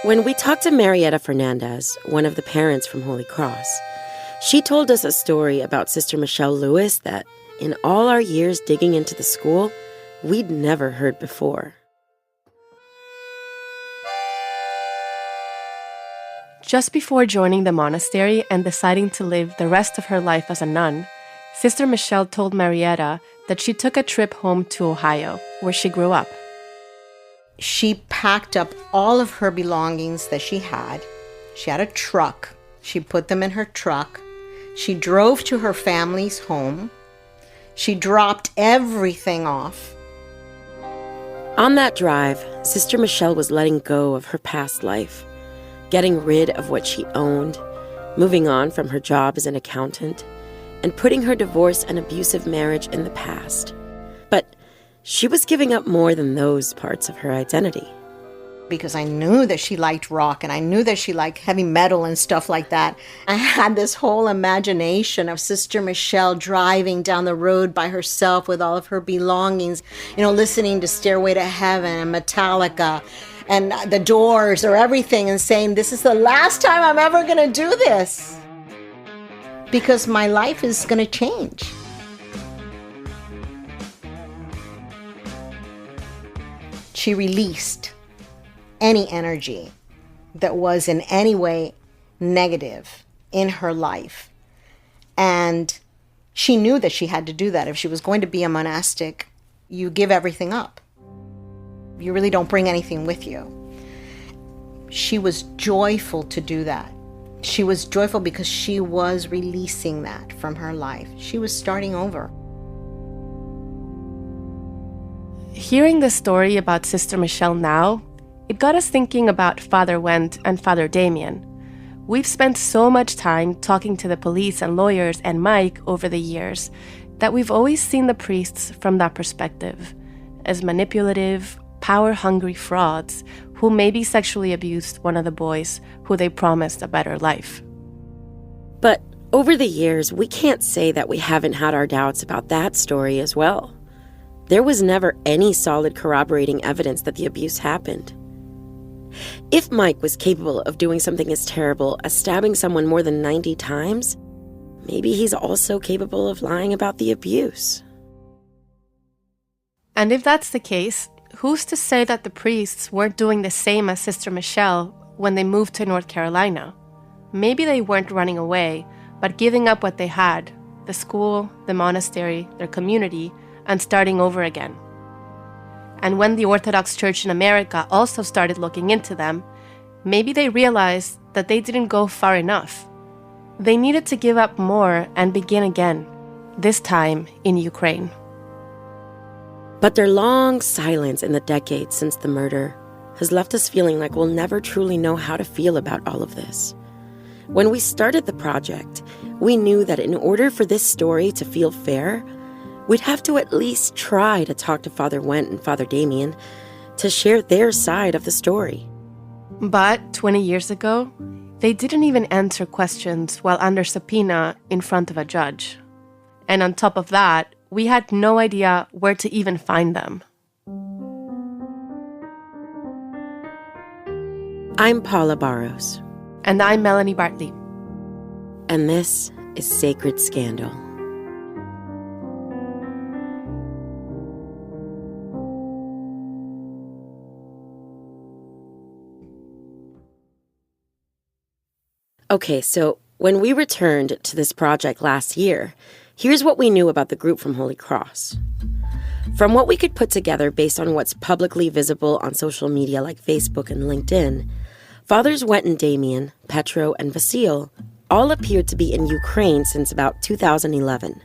When we talked to Marietta Fernandez, one of the parents from Holy Cross, she told us a story about Sister Michelle Lewis that, in all our years digging into the school, we'd never heard before. Just before joining the monastery and deciding to live the rest of her life as a nun, Sister Michelle told Marietta that she took a trip home to Ohio, where she grew up. She packed up all of her belongings that she had. She had a truck. She put them in her truck. She drove to her family's home. She dropped everything off. On that drive, Sister Michelle was letting go of her past life, getting rid of what she owned, moving on from her job as an accountant, and putting her divorce and abusive marriage in the past. But she was giving up more than those parts of her identity. Because I knew that she liked rock and I knew that she liked heavy metal and stuff like that. I had this whole imagination of Sister Michelle driving down the road by herself with all of her belongings, listening to Stairway to Heaven and Metallica and The Doors or everything and saying, this is the last time I'm ever going to do this. Because my life is going to change. She released any energy that was in any way negative in her life. And she knew that she had to do that. If she was going to be a monastic, you give everything up. You really don't bring anything with you. She was joyful to do that. She was joyful because she was releasing that from her life. She was starting over. Hearing the story about Sister Michelle now, it got us thinking about Father Wendt and Father Damien. We've spent so much time talking to the police and lawyers and Mike over the years that we've always seen the priests from that perspective, as manipulative, power-hungry frauds who maybe sexually abused one of the boys who they promised a better life. But over the years, we can't say that we haven't had our doubts about that story as well. There was never any solid corroborating evidence that the abuse happened. If Mike was capable of doing something as terrible as stabbing someone more than 90 times, maybe he's also capable of lying about the abuse. And if that's the case, who's to say that the priests weren't doing the same as Sister Michelle when they moved to North Carolina? Maybe they weren't running away, but giving up what they had, the school, the monastery, their community, and starting over again. And when the Orthodox Church in America also started looking into them, maybe they realized that they didn't go far enough. They needed to give up more and begin again, this time in Ukraine. But their long silence in the decades since the murder has left us feeling like we'll never truly know how to feel about all of this. When we started the project, we knew that in order for this story to feel fair, we'd have to at least try to talk to Father Wendt and Father Damien to share their side of the story. But 20 years ago, they didn't even answer questions while under subpoena in front of a judge. And on top of that, we had no idea where to even find them. I'm Paula Barros. And I'm Melanie Bartley. And this is Sacred Scandal. Okay, so when we returned to this project last year, here's what we knew about the group from Holy Cross. From what we could put together based on what's publicly visible on social media like Facebook and LinkedIn, Fathers Wendt and Damien, Petro, and Vasil all appeared to be in Ukraine since about 2011.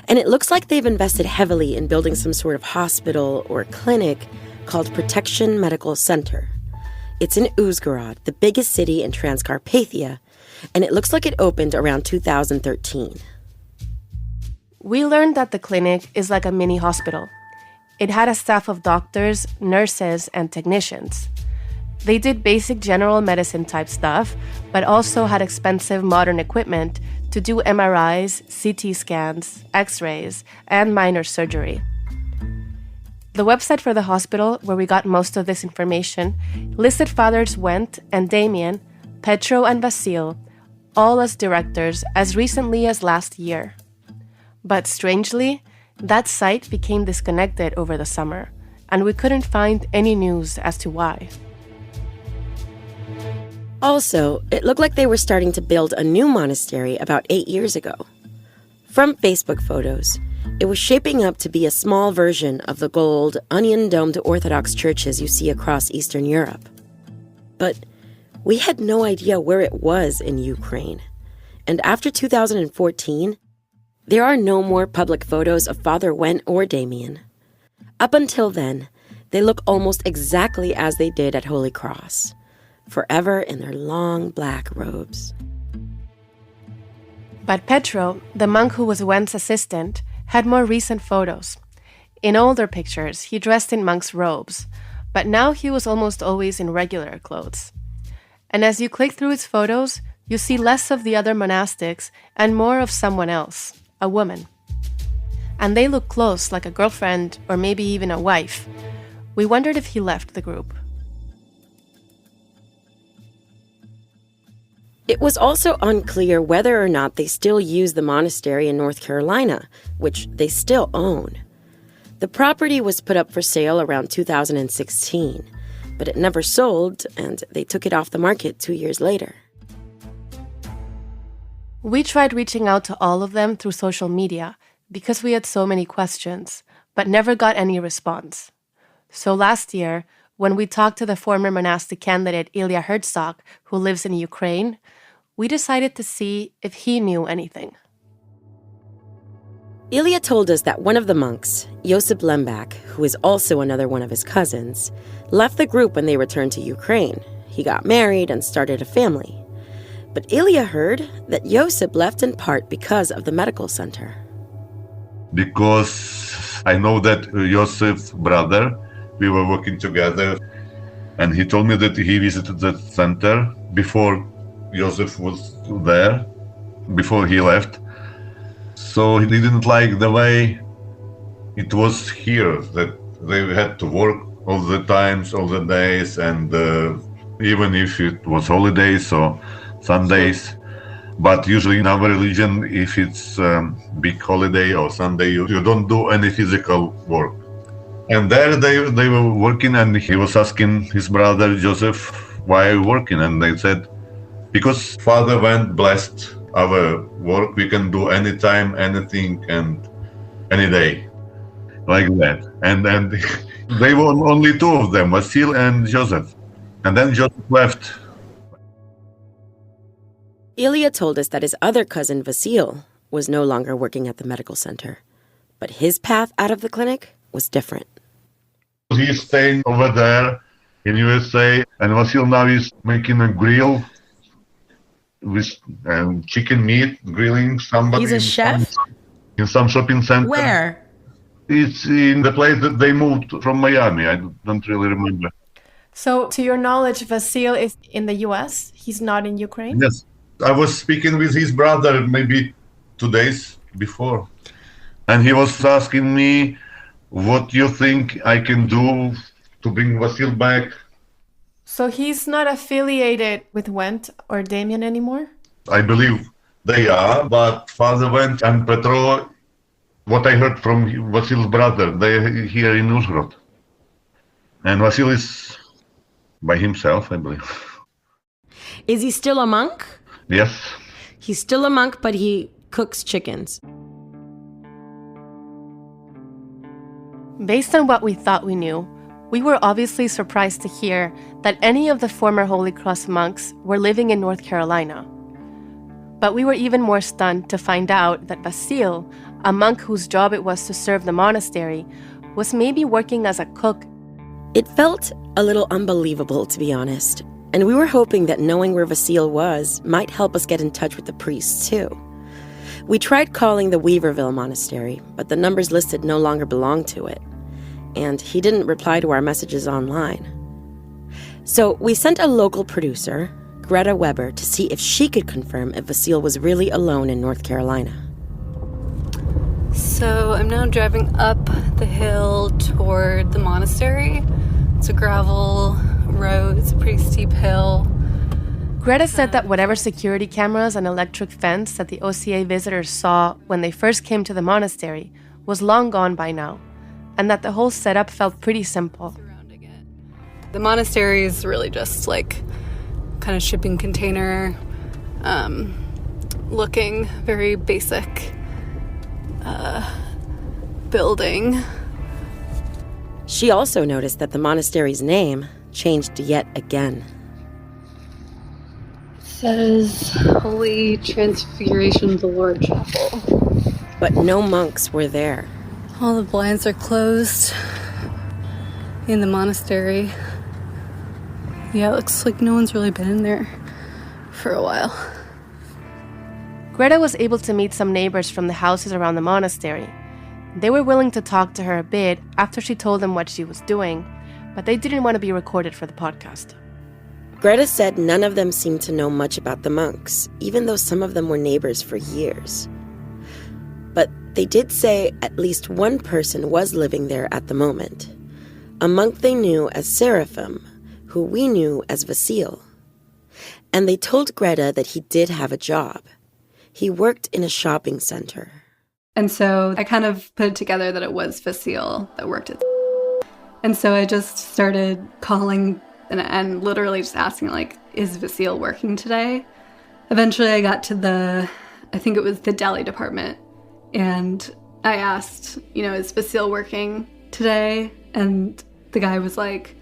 And it looks like they've invested heavily in building some sort of hospital or clinic called Protection Medical Center. It's in Uzhgorod, the biggest city in Transcarpathia, and it looks like it opened around 2013. We learned that the clinic is like a mini hospital. It had a staff of doctors, nurses, and technicians. They did basic general medicine type stuff, but also had expensive modern equipment to do MRIs, CT scans, X-rays, and minor surgery. The website for the hospital, where we got most of this information, listed fathers Wendt and Damien, Petro and Vasil, all as directors as recently as last year. But strangely, that site became disconnected over the summer, and we couldn't find any news as to why. Also, it looked like they were starting to build a new monastery about 8 years ago. From Facebook photos, it was shaping up to be a small version of the gold, onion-domed Orthodox churches you see across Eastern Europe. But we had no idea where it was in Ukraine. And after 2014, there are no more public photos of Father Wendt or Damien. Up until then, they look almost exactly as they did at Holy Cross, forever in their long black robes. But Petro, the monk who was Wendt's assistant, had more recent photos. In older pictures, he dressed in monk's robes, but now he was almost always in regular clothes. And as you click through his photos, you see less of the other monastics and more of someone else, a woman. And they look close, like a girlfriend or maybe even a wife. We wondered if he left the group. It was also unclear whether or not they still use the monastery in North Carolina, which they still own. The property was put up for sale around 2016, but it never sold, and they took it off the market 2 years later. We tried reaching out to all of them through social media because we had so many questions, but never got any response. So last year, when we talked to the former monastic candidate Ilya Herzog, who lives in Ukraine, we decided to see if he knew anything. Ilya told us that one of the monks, Josip Lembak, who is also another one of his cousins, left the group when they returned to Ukraine. He got married and started a family. But Ilya heard that Josip left in part because of the medical center. Because I know that Josip's brother, we were working together, and he told me that he visited that center before Josip was there, before he left. So he didn't like the way it was here, that they had to work all the times, all the days, and even if it was holidays or Sundays. But usually in our religion, if it's big holiday or Sunday, you don't do any physical work. And there they were working, and he was asking his brother Joseph, why are you working? And they said, because Father Wendt blessed our work, we can do anytime, anything, and any day, like that. And they were only two of them, Vasil and Joseph. And then Joseph left. Ilya told us that his other cousin, Vasil, was no longer working at the medical center. But his path out of the clinic was different. He's staying over there in USA, and Vasil now is making a grill with chicken meat, grilling somebody. He's a chef? In some shopping center. Where? It's in the place that they moved from Miami. I don't really remember. So, to your knowledge, Vasil is in the US? He's not in Ukraine? Yes. I was speaking with his brother maybe 2 days before. And he was asking me, what you think I can do to bring Vasil back? So he's not affiliated with Wendt or Damien anymore? I believe they are, but Father Wendt and Petro, what I heard from Vasil's brother, they're here in Uzhrod. And Vasil is by himself, I believe. Is he still a monk? Yes. He's still a monk, but he cooks chickens. Based on what we thought we knew, we were obviously surprised to hear that any of the former Holy Cross monks were living in North Carolina. But we were even more stunned to find out that Vasil, a monk whose job it was to serve the monastery, was maybe working as a cook. It felt a little unbelievable, to be honest. And we were hoping that knowing where Vasil was might help us get in touch with the priests, too. We tried calling the Weaverville Monastery, but the numbers listed no longer belonged to it. And he didn't reply to our messages online. So we sent a local producer, Greta Weber, to see if she could confirm if Vasil was really alone in North Carolina. So I'm now driving up the hill toward the monastery. It's a gravel road. It's a pretty steep hill. Greta said that whatever security cameras and electric fence that the OCA visitors saw when they first came to the monastery was long gone by now, and that the whole setup felt pretty simple. The monastery is really just like kind of shipping container looking, very basic building. She also noticed that the monastery's name changed yet again. It says Holy Transfiguration of the Lord Chapel. But no monks were there. All the blinds are closed in the monastery. Yeah, it looks like no one's really been in there for a while. Greta was able to meet some neighbors from the houses around the monastery. They were willing to talk to her a bit after she told them what she was doing, but they didn't want to be recorded for the podcast. Greta said none of them seemed to know much about the monks, even though some of them were neighbors for years. But they did say at least one person was living there at the moment. A monk they knew as Seraphim, who we knew as Vasil. And they told Greta that he did have a job. He worked in a shopping center. And so I kind of put it together that it was Vasil that worked at. And so I just started calling and literally just asking, like, is Vasil working today? Eventually I got to I think it was the deli department. And I asked, is Vasil working today? And the guy was like,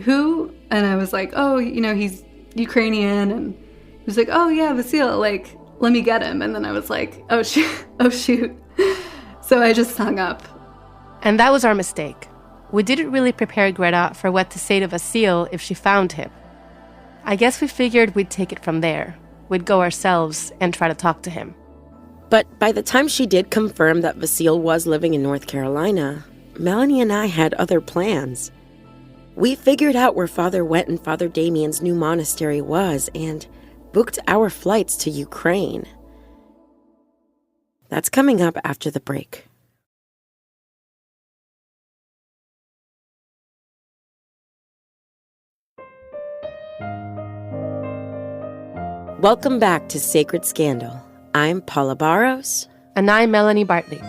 who? And I was like, oh, he's Ukrainian. And he was like, oh yeah, Vasil, like, let me get him. And then I was like, oh shoot. So I just hung up. And that was our mistake. We didn't really prepare Greta for what to say to Vasil if she found him. I guess we figured we'd take it from there. We'd go ourselves and try to talk to him. But by the time she did confirm that Vasil was living in North Carolina, Melanie and I had other plans. We figured out where Father Wet and Father Damien's new monastery was and booked our flights to Ukraine. That's coming up after the break. Welcome back to Sacred Scandal. I'm Paula Barros. And I'm Melanie Bartley.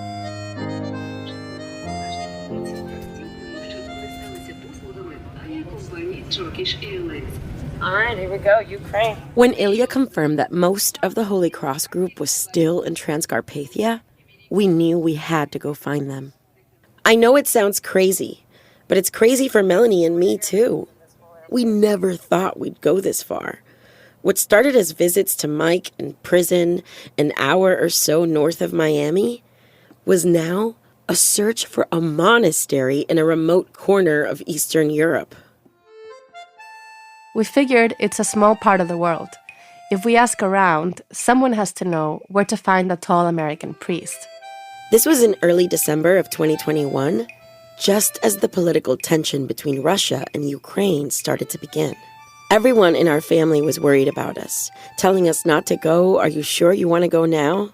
All right, here we go, Ukraine. When Ilya confirmed that most of the Holy Cross group was still in Transcarpathia, we knew we had to go find them. I know it sounds crazy, but it's crazy for Melanie and me too. We never thought we'd go this far. What started as visits to Mike in prison an hour or so north of Miami was now a search for a monastery in a remote corner of Eastern Europe. We figured it's a small part of the world. If we ask around, someone has to know where to find a tall American priest. This was in early December of 2021, just as the political tension between Russia and Ukraine started to begin. Everyone in our family was worried about us, telling us not to go. Are you sure you want to go now?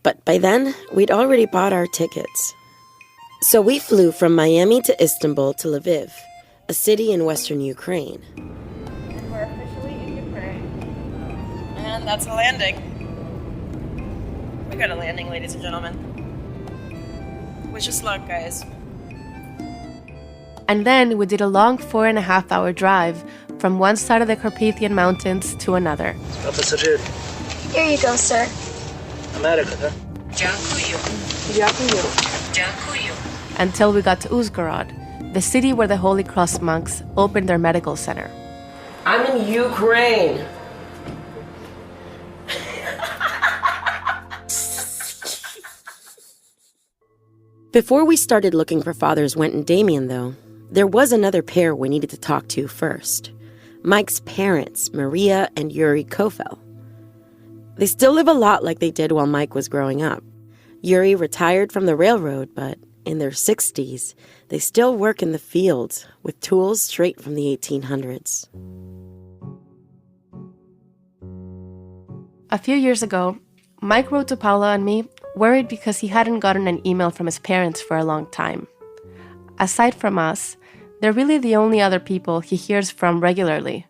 But by then, we'd already bought our tickets. So we flew from Miami to Istanbul to Lviv, a city in western Ukraine. We're officially in Ukraine. And that's a landing. We got a landing, ladies and gentlemen. Wish us luck, guys. And then we did a long 4.5-hour drive from one side of the Carpathian Mountains to another. Here you go, sir. America, Until we got to Uzhgorod, the city where the Holy Cross monks opened their medical center. I'm in Ukraine. Before we started looking for Fathers Went and Damien, though, there was another pair we needed to talk to first. Mike's parents, Maria and Yuri Kofel. They still live a lot like they did while Mike was growing up. Yuri retired from the railroad, but in their 60s, they still work in the fields with tools straight from the 1800s. A few years ago, Mike wrote to Paula and me worried because he hadn't gotten an email from his parents for a long time. Aside from us, they're really the only other people he hears from regularly.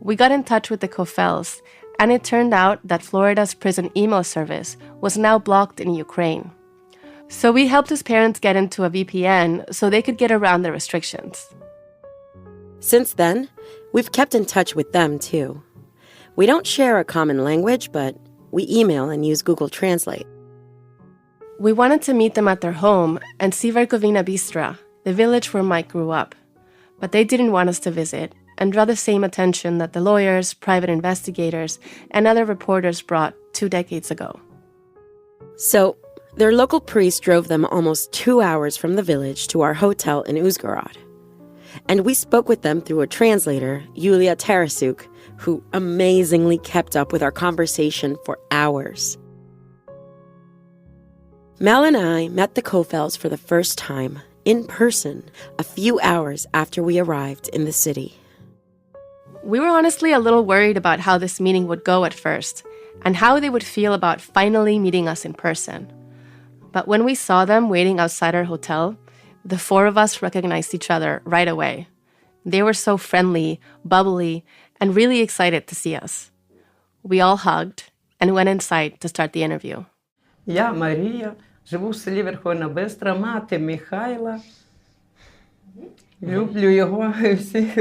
We got in touch with the Kofels, and it turned out that Florida's prison email service was now blocked in Ukraine. So we helped his parents get into a VPN so they could get around the restrictions. Since then, we've kept in touch with them too. We don't share a common language, but we email and use Google Translate. We wanted to meet them at their home and see Verkhovina Bystra, the village where Mike grew up. But they didn't want us to visit and draw the same attention that the lawyers, private investigators, and other reporters brought 2 decades ago. So, their local priest drove them almost 2 hours from the village to our hotel in Uzhgorod. And we spoke with them through a translator, Yulia Tarasuk, who amazingly kept up with our conversation for hours. Mel and I met the Kofels for the first time, in person, a few hours after we arrived in the city. We were honestly a little worried about how this meeting would go at first, and how they would feel about finally meeting us in person. But when we saw them waiting outside our hotel, the 4 of us recognized each other right away. They were so friendly, bubbly, and really excited to see us. We all hugged and went inside to start the interview. Я Марія, живу в селі Верховна Бистра, мати Михайла. Люблю його і всіх.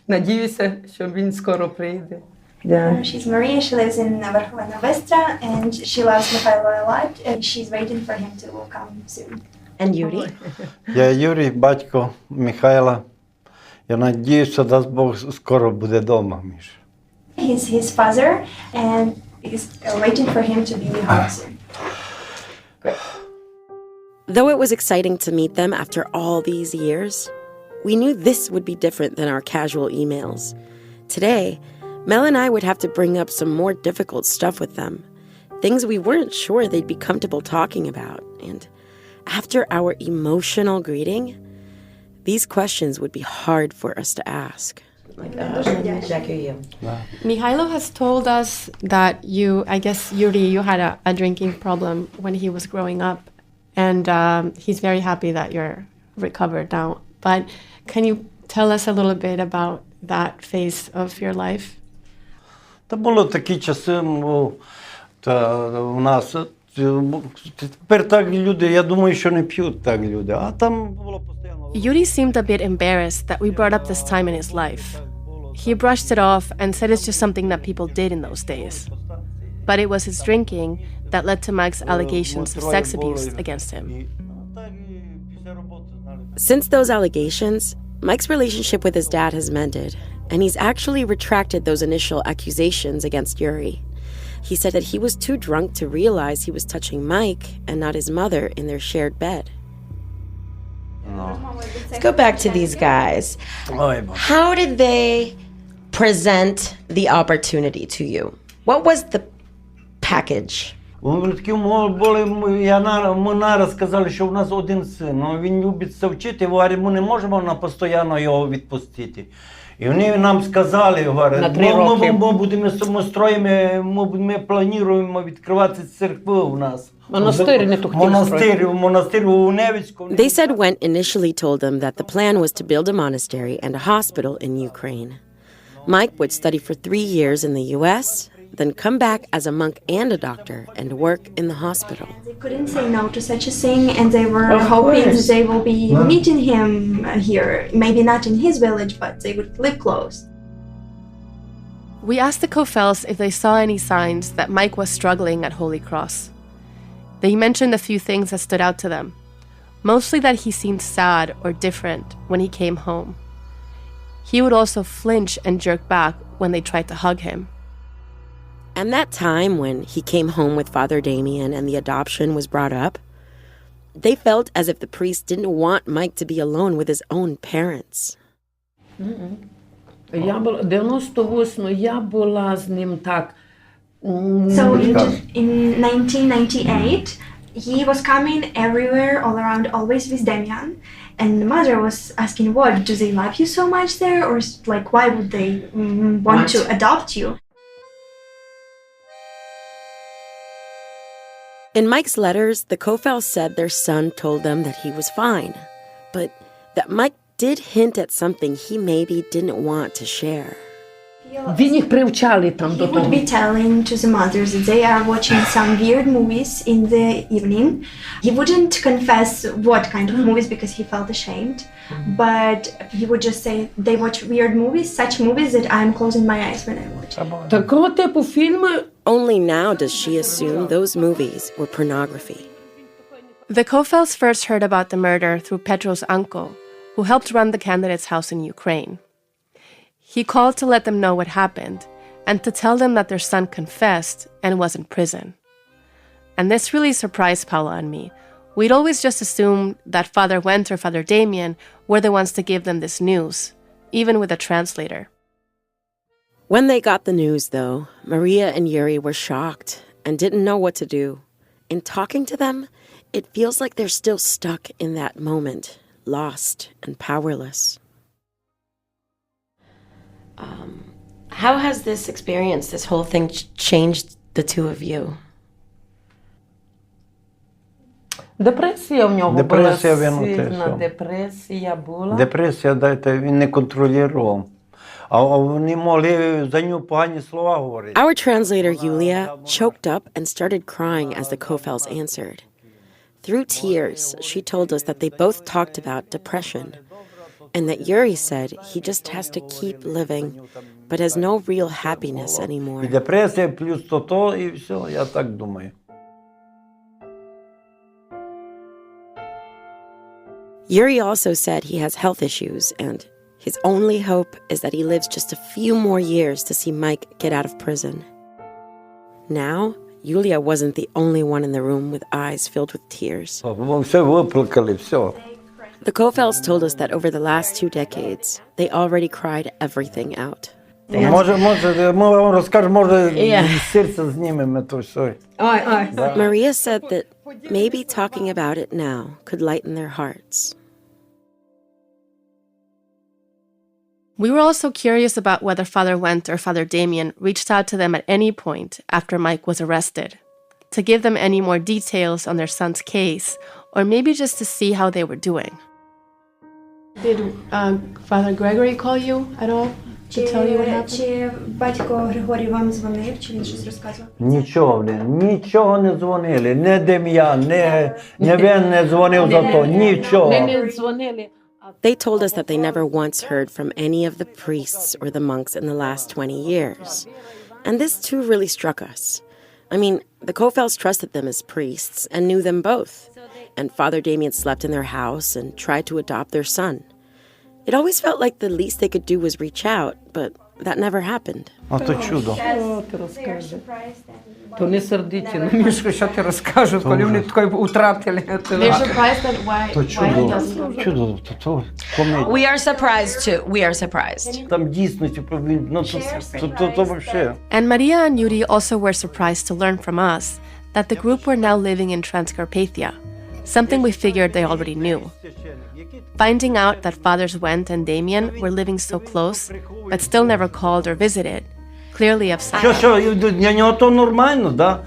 Надіюся, що він скоро прийде. She's Maria. She lives in Verkhovna Bystra, and she loves Mikhailo a lot. And she's waiting for him to come soon. And Yuri? Я Юрій, батько Михайла. Я надіюся, дасть Бог, скоро буде вдома, Міша. He's his father, and he's waiting for him to be home soon. Though it was exciting to meet them after all these years, we knew this would be different than our casual emails. Today, Mel and I would have to bring up some more difficult stuff with them, things we weren't sure they'd be comfortable talking about. And after our emotional greeting, these questions would be hard for us to ask. Mikhailo has told us that you had a drinking problem when he was growing up, and he's very happy that you're recovered now. But can you tell us a little bit about that phase of your life? Та були такі часи, у нас, тепер так люди, я думаю, що не п'ють так люди, а там було постійно. Yuri seemed a bit embarrassed that we brought up this time in his life. He brushed it off and said it's just something that people did in those days. But it was his drinking that led to Mike's allegations of sex abuse against him. Since those allegations, Mike's relationship with his dad has mended, and he's actually retracted those initial accusations against Yuri. He said that he was too drunk to realize he was touching Mike and not his mother in their shared bed. Let's go back to these guys. How did they present the opportunity to you? What was the package? Вони такі були, ми нараз сказали, що в нас один син, він любить це вчити, говорить, ми не можемо на постійно його відпустити. І вони нам сказали, говорять, ми плануємо відкривати церкву у нас. Монастир у Невицьку. They said Went initially told them that the plan was to build a monastery and a hospital in Ukraine. Mike would study for 3 years in the U.S., then come back as a monk and a doctor and work in the hospital. They couldn't say no to such a thing, and they were hoping that they will be meeting him here. Maybe not in his village, but they would live close. We asked the Kofels if they saw any signs that Mike was struggling at Holy Cross. They mentioned a few things that stood out to them, mostly that he seemed sad or different when he came home. He would also flinch and jerk back when they tried to hug him. And that time when he came home with Father Damien and the adoption was brought up, they felt as if the priest didn't want Mike to be alone with his own parents. So in 1998, he was coming everywhere, all around, always with Damian. And the mother was asking, what, do they love you so much there? Or like, why would they want to adopt you? In Mike's letters, the Kofels said their son told them that he was fine, but that Mike did hint at something he maybe didn't want to share. Він їх привчали там He до would того. be telling to the mothers that they are watching some weird movies in the evening. He wouldn't confess what kind of movies because he felt ashamed, but he would just say they watch weird movies, such movies that I'm closing my eyes when I watch it. Такого типу фільми. Only now does she assume those movies were pornography. The Kofels first heard about the murder through Petro's uncle, who helped run the candidate's house in Ukraine. He called to let them know what happened and to tell them that their son confessed and was in prison. And this really surprised Paula and me. We'd always just assumed that Father Wendt or Father Damien were the ones to give them this news, even with a translator. When they got the news, though, Maria and Yuri were shocked and didn't know what to do. In talking to them, it feels like they're still stuck in that moment, lost and powerless. How has this experience, this whole thing, changed the two of you? Депресія в нього Депресія, була він сильна, все. депресія була. Депресія, дайте, він не контролював. А вони могли за нього погані слова говорити. Our translator, Yulia, choked up and started crying as the Kofels answered. Through tears, she told us that they both talked about depression, and that Yuri said he just has to keep living, but has no real happiness І anymore. депресія, плюс то, і все, я так думаю. Yuri also said he has health issues, and his only hope is that he lives just a few more years to see Mike get out of prison. Now, Yulia wasn't the only one in the room with eyes filled with tears. Все виплакали, все. The Kofels told us that over the last 2 decades, they already cried everything out. Може, ми вам розкажемо, може, з серця знімемо то все. Maria said that maybe talking about it now could lighten their hearts. We were also curious about whether Father Wendt or Father Damien reached out to them at any point after Mike was arrested, to give them any more details on their son's case, or maybe just to see how they were doing. Did Father Gregory call you at all to tell you what happened? Чи батько Григорій вам дзвонив, чи він щось розказував? Нічого не дзвонили, не Дем'ян, не він не дзвонив за то, нічого. Не дзвонили. They told us that they never once heard from any of the priests or the monks in the last 20 years. And this too really struck us. I mean, the Kofels trusted them as priests and knew them both. And Father Damien slept in their house and tried to adopt their son. It always felt like the least they could do was reach out, but that never happened. А то чудо. Що ти розкажеш? То не сердіться на Мішку, що ти розкажеш, коли вони таке втратили. They're surprised at why То he чудо. doesn't go. Чудо, то комедія. We are surprised too. We are surprised. Там дійсності, ну то вообще. And Maria and Yuri also were surprised to learn from us that the group were now living in Transcarpathia, something we figured they already knew. Finding out that Fathers Wendt and Damien were living so close, but still never called or visited, clearly upset. Що, для нього то нормально, да?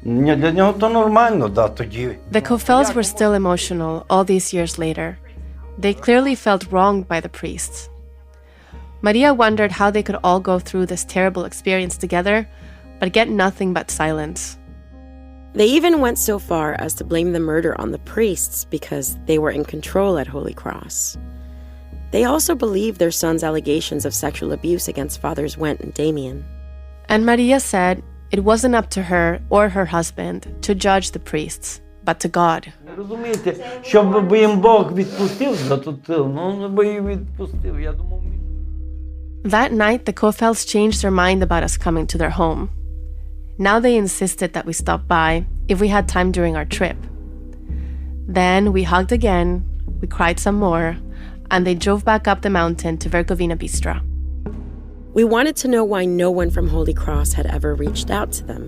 Для нього то нормально, да, тоді. The Kofels were still emotional all these years later. They clearly felt wronged by the priests. Maria wondered how they could all go through this terrible experience together, but get nothing but silence. They even went so far as to blame the murder on the priests because they were in control at Holy Cross. They also believed their son's allegations of sexual abuse against Fathers Wendt and Damien. And Maria said it wasn't up to her or her husband to judge the priests, but to God. Розумієте, щоб їм Бог відпустив за ту тил, ну би і відпустив, я думав. That night, the Kofels changed their mind about us coming to their home. Now they insisted that we stop by if we had time during our trip. Then we hugged again, we cried some more, and they drove back up the mountain to Verkhovina Bystra. We wanted to know why no one from Holy Cross had ever reached out to them.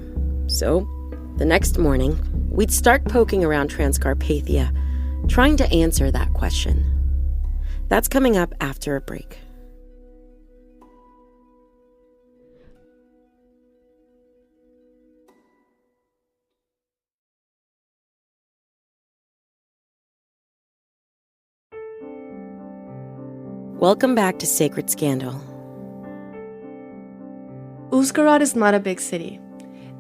So, the next morning, we'd start poking around Transcarpathia, trying to answer that question. That's coming up after a break. Welcome back to Sacred Scandal. Uzhgorod is not a big city.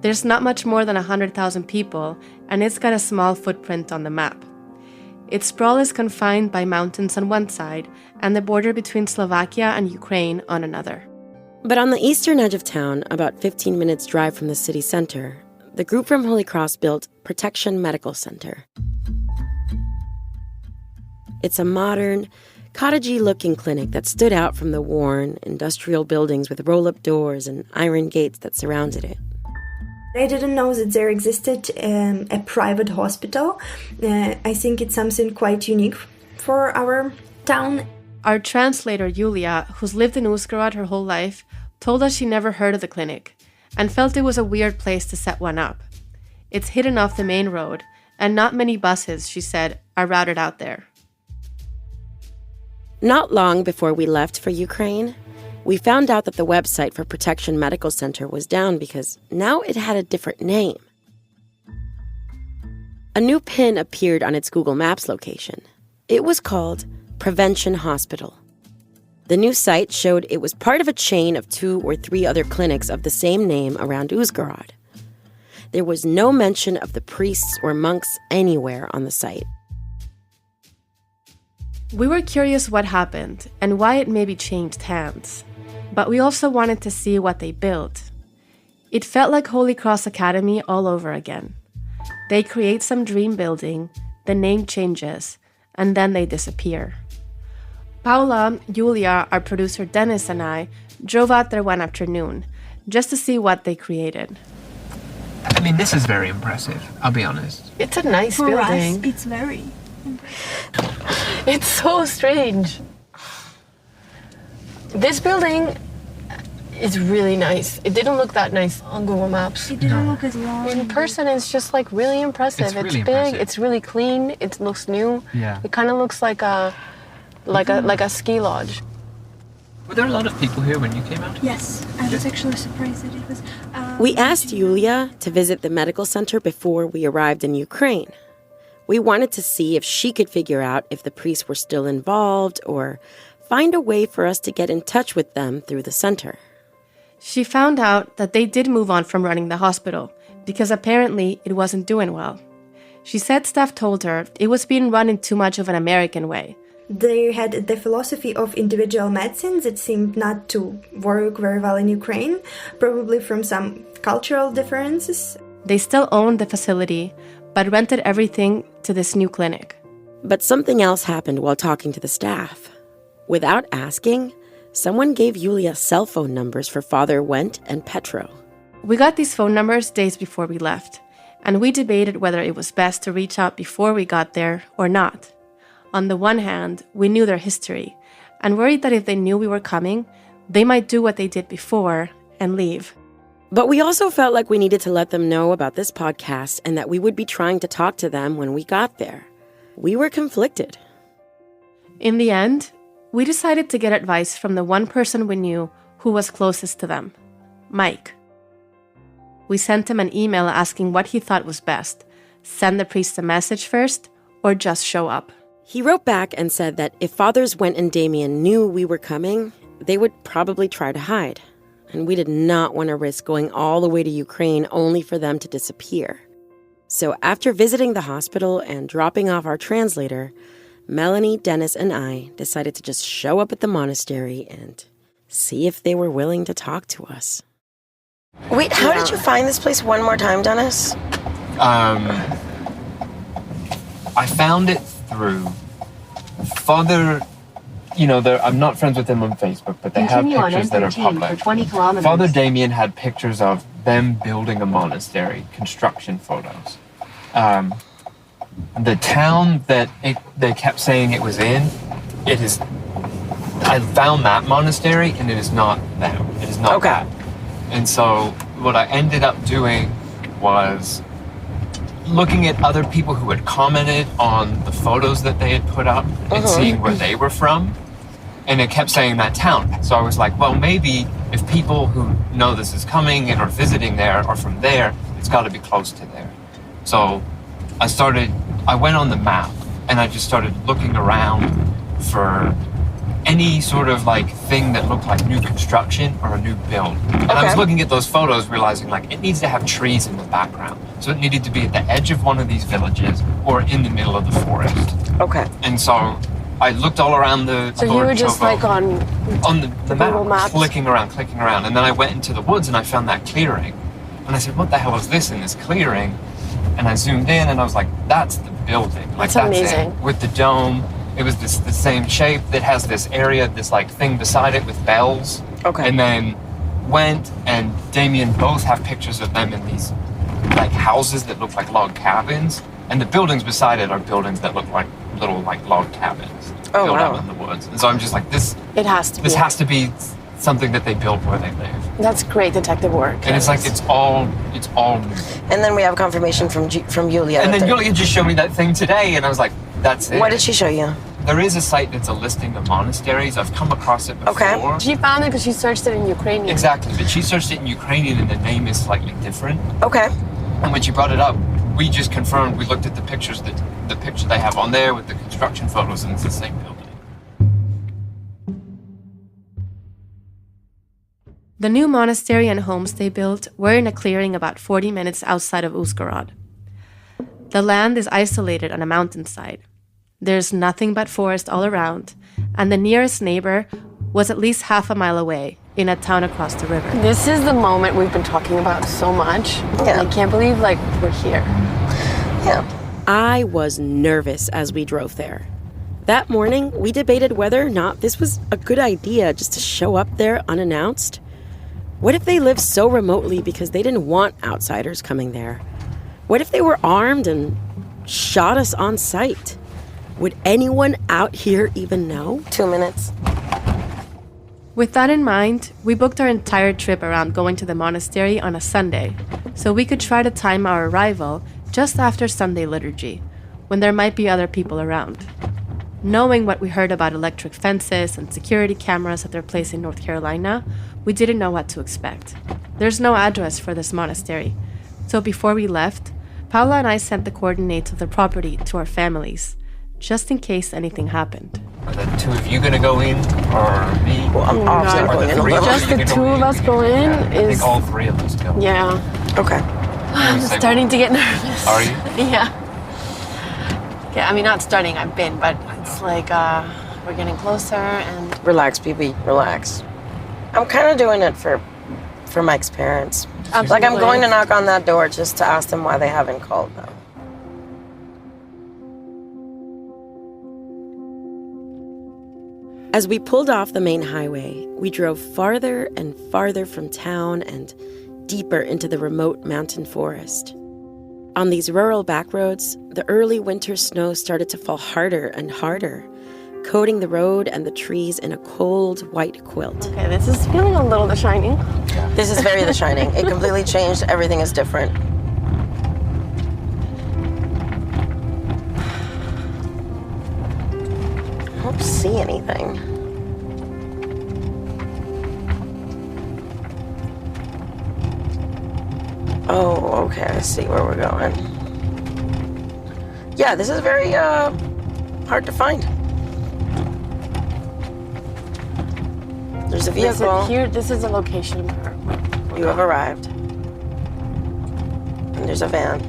There's not much more than 100,000 people, and it's got a small footprint on the map. Its sprawl is confined by mountains on one side and the border between Slovakia and Ukraine on another. But on the eastern edge of town, about 15 minutes drive from the city center, the group from Holy Cross built Protection Medical Center. It's a modern, cottagey-looking clinic that stood out from the worn, industrial buildings with roll-up doors and iron gates that surrounded it. I didn't know that there existed a private hospital. I think it's something quite unique for our town. Our translator, Yulia, who's lived in Uzhgorod her whole life, told us she never heard of the clinic and felt it was a weird place to set one up. It's hidden off the main road, and not many buses, she said, are routed out there. Not long before we left for Ukraine, we found out that the website for Protection Medical Center was down because now it had a different name. A new pin appeared on its Google Maps location. It was called Prevention Hospital. The new site showed it was part of a chain of 2 or 3 other clinics of the same name around Uzhgorod. There was no mention of the priests or monks anywhere on the site. We were curious what happened and why it maybe changed hands. But we also wanted to see what they built. It felt like Holy Cross Academy all over again. They create some dream building, the name changes, and then they disappear. Paula, Yulia, our producer Dennis, and I drove out there one afternoon just to see what they created. I mean, this is very impressive, I'll be honest. It's a nice For building. us, it's very It's so strange. This building is really nice. It didn't look that nice on Google Maps. It didn't look as long. In person, it's just like really impressive. It's really big. impressive. It's really clean. It looks new. Yeah. It kind of looks like a ski lodge. Were there a lot of people here when you came out? Yes, I was actually surprised that it was. We asked Yulia to visit the medical center before we arrived in Ukraine. We wanted to see if she could figure out if the priests were still involved or find a way for us to get in touch with them through the center. She found out that they did move on from running the hospital because apparently it wasn't doing well. She said staff told her it was being run in too much of an American way. They had the philosophy of individual medicine that seemed not to work very well in Ukraine, probably from some cultural differences. They still owned the facility, but rented everything to this new clinic. But something else happened while talking to the staff. Without asking, someone gave Yulia cell phone numbers for Father Wendt and Petro. We got these phone numbers days before we left, and we debated whether it was best to reach out before we got there or not. On the one hand, we knew their history, and worried that if they knew we were coming, they might do what they did before and leave. But we also felt like we needed to let them know about this podcast and that we would be trying to talk to them when we got there. We were conflicted. In the end, we decided to get advice from the one person we knew who was closest to them, Mike. We sent him an email asking what he thought was best, send the priest a message first, or just show up. He wrote back and said that if Fathers Wendt and Damien knew we were coming, they would probably try to hide. And we did not want to risk going all the way to Ukraine only for them to disappear. So after visiting the hospital and dropping off our translator, Melanie, Dennis, and I decided to just show up at the monastery and see if they were willing to talk to us. Wait, how did you find this place one more time, Dennis? I found it through Father, I'm not friends with them on Facebook, but they have pictures that are public. Father Damien had pictures of them building a monastery, construction photos. The town that they kept saying it was in, I found that monastery and it is not them. It is not that. And so what I ended up doing was looking at other people who had commented on the photos that they had put up and seeing where they were from. And it kept saying that town. So I was like, well, maybe if people who know this is coming and are visiting there are from there, it's got to be close to there. So I went on the map and I just started looking around for any sort of like thing that looked like new construction or a new build. And I was looking at those photos, realizing like it needs to have trees in the background. So it needed to be at the edge of one of these villages or in the middle of the forest. Okay. And so I looked all around the So you were just like on the map, clicking around. And then I went into the woods and I found that clearing. And I said, what the hell is this in this clearing? And I zoomed in and I was like, that's the building. Like, that's amazing. It. With the dome. It was the same shape that has this area, this like thing beside it with bells. Okay. And then went and Damien both have pictures of them in these like houses that look like log cabins. And the buildings beside it are buildings that look like little like log cabins built out in the woods. And so I'm just like, this has to be something that they built where they live. That's great detective work. And it's like it's all new. And then we have confirmation from Julia. And then Julia just showed me that thing today, and I was like, that's it. What did she show you? There is a site that's a listing of monasteries. I've come across it before. Okay. She found it because she searched it in Ukrainian. Exactly, but she searched it in Ukrainian and the name is slightly different. Okay. And when she brought it up, we just confirmed, we looked at the pictures, the picture they have on there with the construction photos, and it's the same building. The new monastery and homes they built were in a clearing about 40 minutes outside of Uzhgorod. The land is isolated on a mountainside. There's nothing but forest all around, and the nearest neighbor was at least half a mile away in a town across the river. This is the moment we've been talking about so much. Yeah. I can't believe we're here. Yeah. I was nervous as we drove there. That morning, we debated whether or not this was a good idea just to show up there unannounced. What if they lived so remotely because they didn't want outsiders coming there? What if they were armed and shot us on sight? Would anyone out here even know? 2 minutes. With that in mind, we booked our entire trip around going to the monastery on a Sunday, so we could try to time our arrival just after Sunday liturgy, when there might be other people around. Knowing what we heard about electric fences and security cameras at their place in North Carolina, we didn't know what to expect. There's no address for this monastery, so before we left, Paula and I sent the coordinates of the property to our families, just in case anything happened. Are the two of you gonna go in, or me? Well, I'm obviously going in. Just the two of us go in I think all three of us go. Yeah. Okay. I'm starting to get nervous. Are you? Yeah. Yeah, I mean, not starting, I've been, but it's like, we're getting closer and... Relax, BB, relax. I'm kind of doing it for Mike's parents. Absolutely. Like, I'm going to knock on that door just to ask them why they haven't called them. As we pulled off the main highway, we drove farther and farther from town and deeper into the remote mountain forest. On these rural backroads, the early winter snow started to fall harder and harder, coating the road and the trees in a cold, white quilt. Okay, this is feeling a little The Shining. This is very The Shining. It completely changed. Everything is different. I don't see anything. Oh, okay, I see where we're going. Yeah, this is very hard to find. There's a vehicle. This is a location where You have arrived. And there's a van.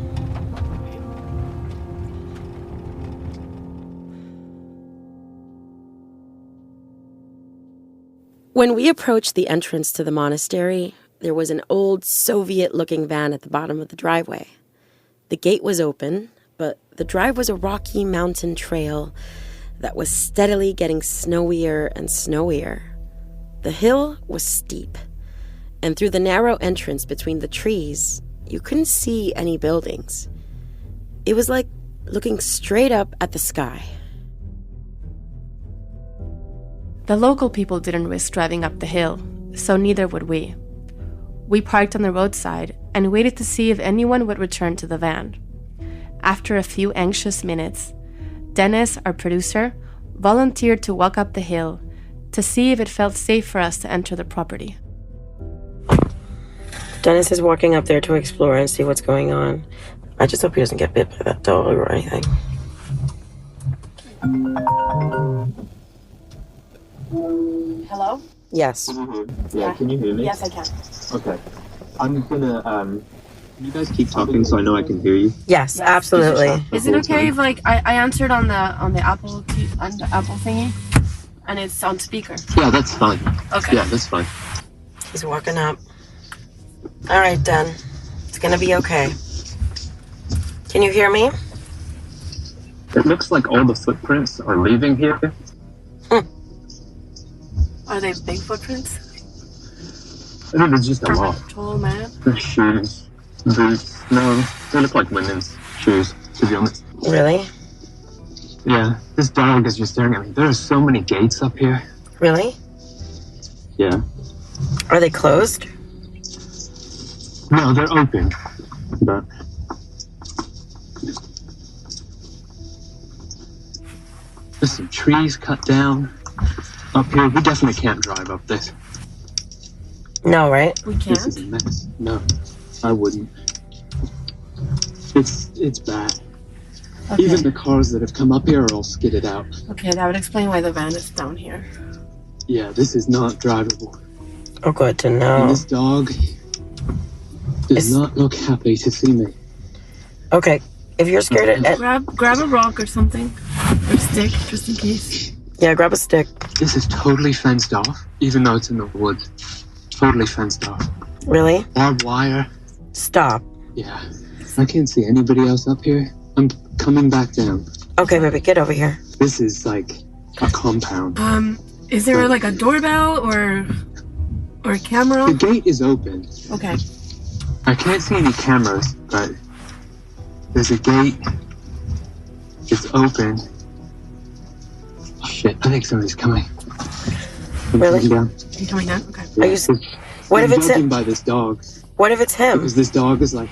When we approached the entrance to the monastery, there was an old Soviet-looking van at the bottom of the driveway. The gate was open, but the drive was a rocky mountain trail that was steadily getting snowier and snowier. The hill was steep, and through the narrow entrance between the trees, you couldn't see any buildings. It was like looking straight up at the sky. The local people didn't risk driving up the hill, so neither would we. We parked on the roadside and waited to see if anyone would return to the van. After a few anxious minutes, Dennis, our producer, volunteered to walk up the hill to see if it felt safe for us to enter the property. Dennis is walking up there to explore and see what's going on. I just hope he doesn't get bit by that dog or anything. Hello? Yes. Yeah, can you hear me? Yes, I can. Okay. I'm gonna, can you guys keep talking so I know I can hear you? Yes, absolutely. Is it okay if like I answered on the Apple thingy, and it's on speaker? Yeah, that's fine. Okay. Yeah, that's fine. He's walking up. All right, Den. It's gonna be okay. Can you hear me? It looks like all the footprints are leaving here. Are they big footprints? I think there's just a lot. Tall man. The shoes, boots. No, they look like women's shoes, to be honest. Really? Yeah, this dog is just staring at me. There are so many gates up here. Really? Yeah. Are they closed? No, they're open. But there's some trees cut down up here. We definitely can't drive up this. No, right? We This is can't. a mess. No, I wouldn't. It's bad. Okay. Even the cars that have come up here are all skidded out. Okay, that would explain why the van is down here. Yeah, this is not drivable. Oh, good to And know. this dog does not look happy to see me. Okay, if you're scared of... Grab a rock or something, or a stick, just in case. Yeah, grab a stick. This is totally fenced off, even though it's in the woods. Totally fenced off. Really? Barbed wire. Stop. Yeah. I can't see anybody else up here. I'm coming back down. Okay, baby, get over here. This is like a compound. Is there like a doorbell or a camera? The gate is open. Okay. I can't see any cameras, but there's a gate. It's open. Oh, shit, I think somebody's coming. I'm Really? coming down. Are you coming down? Okay. Are you... What if I'm it's judging him? by this dog. What if it's him? Because this dog is like...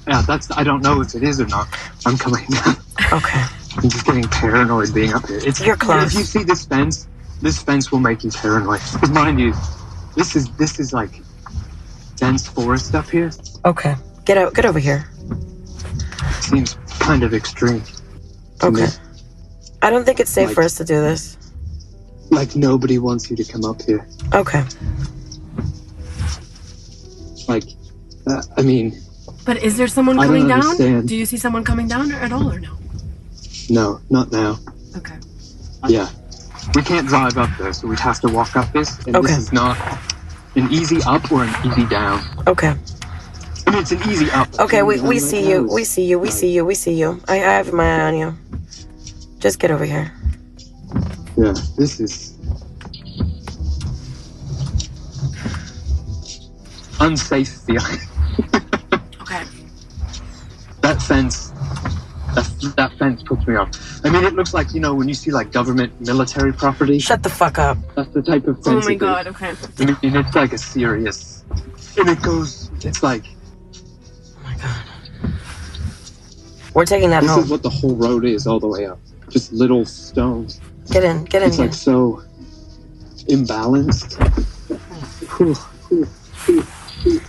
Yeah, I don't know if it is or not. I'm coming down. Okay. I'm just getting paranoid being up here. You're close. If you see this fence will make you paranoid. Because mind you, this is like dense forest up here. Okay. Get over here. Seems kind of extreme. to Okay. me. I don't think it's safe Like- for us to do this. Like nobody wants you to come up here. Okay. Like, I mean, But is there someone I don't coming down? understand. Do you see someone coming down at all or no? no, not now. Okay. Yeah. We can't drive up there, so we'd have to walk up this, and Okay. this is not an easy up or an easy down. Okay. I mean, it's an easy up. Okay, we Right see now you. is- We see you. We see you. We see you. I have my eye on you. Just get over here. Yeah, this is unsafe feeling. Okay. That fence puts me off. I mean, it looks like, you know, when you see like government military property. Shut the fuck up. That's the type of Oh fence. my it is. god, okay. I mean, it's like a serious, and it's like, Oh my god. We're taking that this home. is what the whole road is all the way up. Just little stones. Get in. Get in It's here. like so imbalanced. Whew, whew, whew.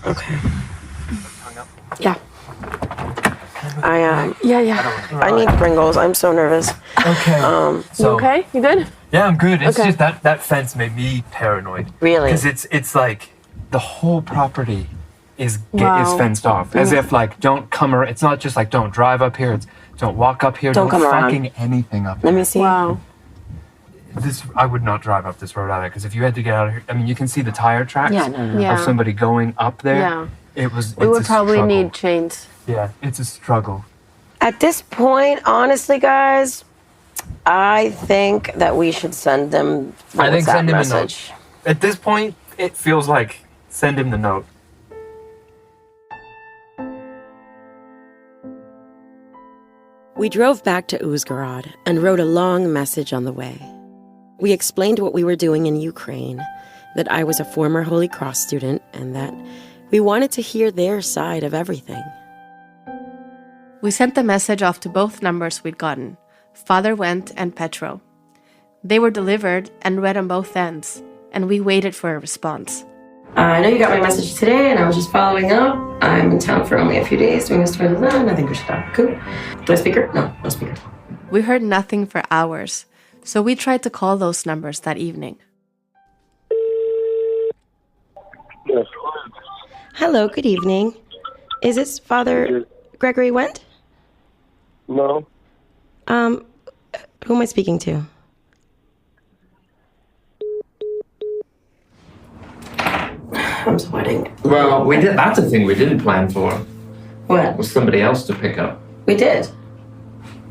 Okay. Yeah. Yeah. I need Pringles. I'm so nervous. Okay. You So okay? You good? yeah, I'm good. It's Okay. just that fence made me paranoid. Really? Because it's like the whole property is Wow. fenced off, as if like don't come around. It's not just like don't drive up here. It's don't walk up here. Don't come around. fucking anything up Let here. me see. Wow. This I would not drive up this road either. Because if you had to get out of here, I mean, you can see the tire tracks Yeah, no. Yeah. of somebody going up there. Yeah. It's We would a probably struggle. need chains. Yeah, it's a struggle. At this point, honestly, guys, I think that we should send them the I think WhatsApp send him a message. note. At this point, it feels like send him the note. We drove back to Uzhgorod and wrote a long message on the way. We explained what we were doing in Ukraine, that I was a former Holy Cross student, and that we wanted to hear their side of everything. We sent the message off to both numbers we'd gotten, Father Wendt and Petro. They were delivered and read on both ends, and we waited for a response. I know you got my message today, and I was just following up. I'm in town for only a few days doing this tour. I think we should talk. Cool. Do I speaker? No speaker. We heard nothing for hours, So we tried to call those numbers that evening. Yes. Hello, good evening. Is this Father Gregory Wendt? No. Who am I speaking to? I'm sweating. Well, that's a thing we didn't plan for. What? Was somebody else to pick up. We did.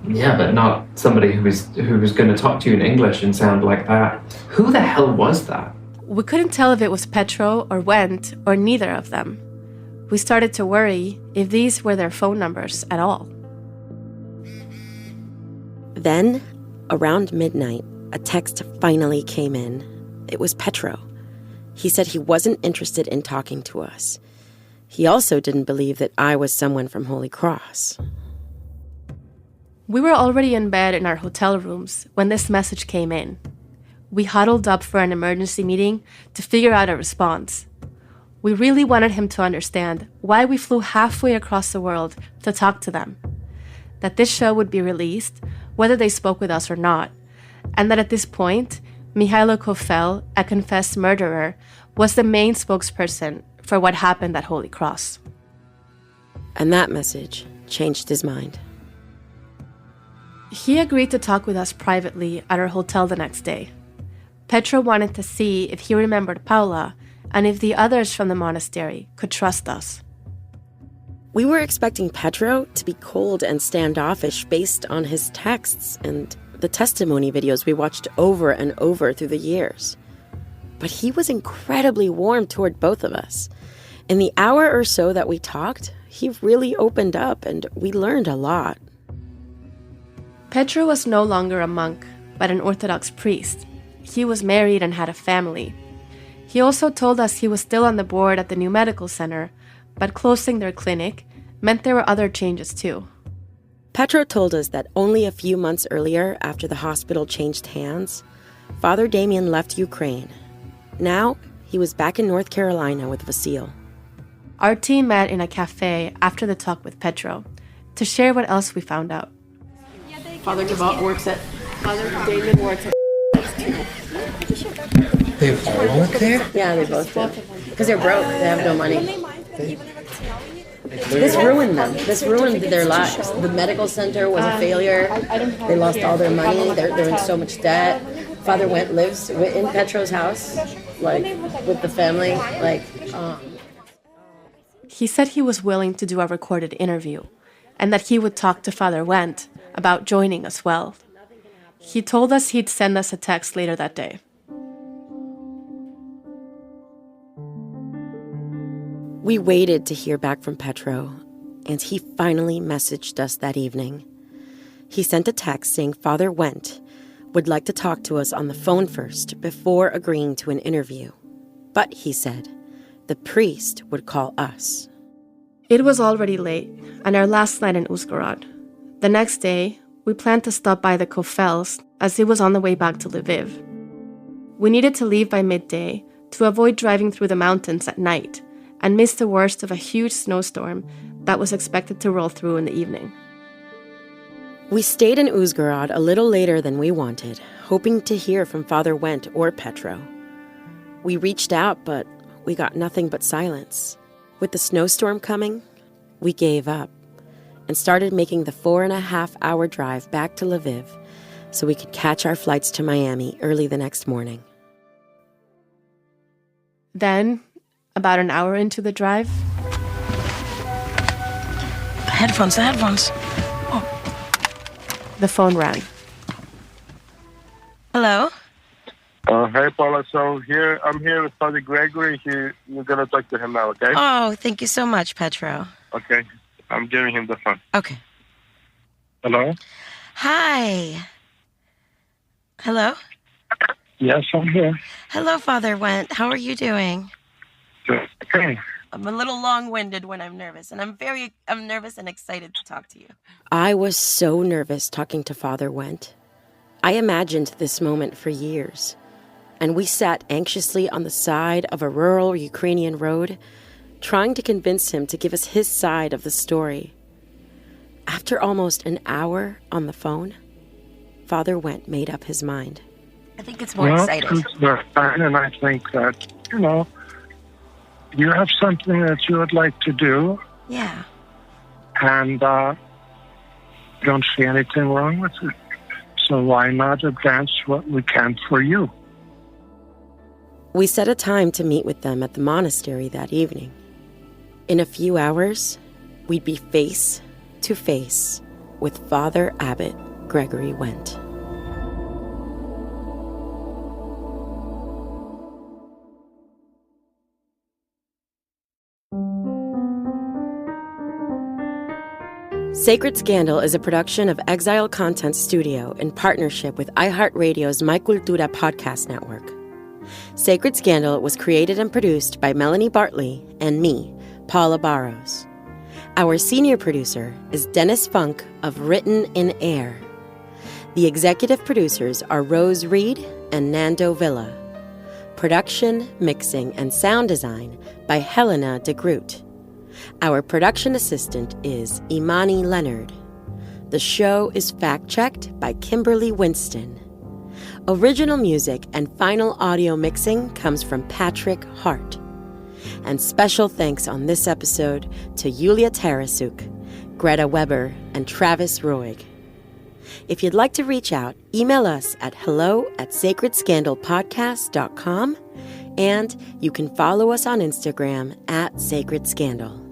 Yeah, but not somebody who was going to talk to you in English and sound like that. Who the hell was that? We couldn't tell if it was Petro or Wendt or neither of them. We started to worry if these were their phone numbers at all. Then, around midnight, a text finally came in. It was Petro. He said he wasn't interested in talking to us. He also didn't believe that I was someone from Holy Cross. We were already in bed in our hotel rooms when this message came in. We huddled up for an emergency meeting to figure out a response. We really wanted him to understand why we flew halfway across the world to talk to them. That this show would be released, whether they spoke with us or not, and that at this point, Mihailo Kofel, a confessed murderer, was the main spokesperson for what happened at Holy Cross. And that message changed his mind. He agreed to talk with us privately at our hotel the next day. Petro wanted to see if he remembered Paula and if the others from the monastery could trust us. We were expecting Petro to be cold and standoffish based on his texts and the testimony videos we watched over and over through the years. But he was incredibly warm toward both of us. In the hour or so that we talked, he really opened up and we learned a lot. Petro was no longer a monk, but an Orthodox priest. He was married and had a family. He also told us he was still on the board at the new medical center, but closing their clinic meant there were other changes too. Petro told us that only a few months earlier, after the hospital changed hands, Father Damien left Ukraine. Now, he was back in North Carolina with Vasil. Our team met in a cafe after the talk with Petro to share what else we found out. Father Gavot works at... Father Damien works at... They all work there? Yeah, they both do. Because they're broke. They have no money. This ruined them. This ruined their lives. The medical center was a failure. They lost all their money. They're in so much debt. Father Wendt lives in Petro's house, like, with the family. He said he was willing to do a recorded interview and that he would talk to Father Wendt about joining as well. He told us he'd send us a text later that day. We waited to hear back from Petro, and he finally messaged us that evening. He sent a text saying Father Wendt would like to talk to us on the phone first before agreeing to an interview. But, he said, the priest would call us. It was already late, and our last night in Uzhgorod. The next day, we planned to stop by the Kofels as it was on the way back to Lviv. We needed to leave by midday to avoid driving through the mountains at night and miss the worst of a huge snowstorm that was expected to roll through in the evening. We stayed in Uzhgorod a little later than we wanted, hoping to hear from Father Wendt or Petro. We reached out, but we got nothing but silence. With the snowstorm coming, we gave up and started making the 4.5-hour drive back to Lviv so we could catch our flights to Miami early the next morning. Then, about an hour into the drive... The headphones. Oh. The phone rang. Hello? Hey, Paula. So I'm here with Father Gregory. You're going to talk to him now, okay? Oh, thank you so much, Petro. Okay. I'm giving him the phone. Okay. Hello? Hi. Hello? Yes, I'm here. Hello, Father Wendt. How are you doing? Okay. I'm a little long-winded when I'm nervous, and I'm nervous and excited to talk to you. I was so nervous talking to Father Wendt. I imagined this moment for years, and we sat anxiously on the side of a rural Ukrainian road, trying to convince him to give us his side of the story. After almost an hour on the phone, Father Went made up his mind. I think it's more exciting. And I think that, you have something that you would like to do. Yeah. And don't see anything wrong with it. So why not advance what we can for you? We set a time to meet with them at the monastery that evening. In a few hours, we'd be face to face with Father Abbot Gregory Went. Sacred Scandal is a production of Exile Content Studio in partnership with iHeartRadio's My Cultura podcast network. Sacred Scandal was created and produced by Melanie Bartley and me, Paula Barros. Our senior producer is Dennis Funk of Written in Air. The executive producers are Rose Reed and Nando Villa. Production, mixing, and sound design by Helena DeGroot. Our production assistant is Imani Leonard. The show is fact-checked by Kimberly Winston. Original music and final audio mixing comes from Patrick Hart. And special thanks on this episode to Yulia Tarasuk, Greta Weber, and Travis Roig. If you'd like to reach out, email us at hello@sacredscandalpodcast.com, and you can follow us on Instagram @sacredscandal.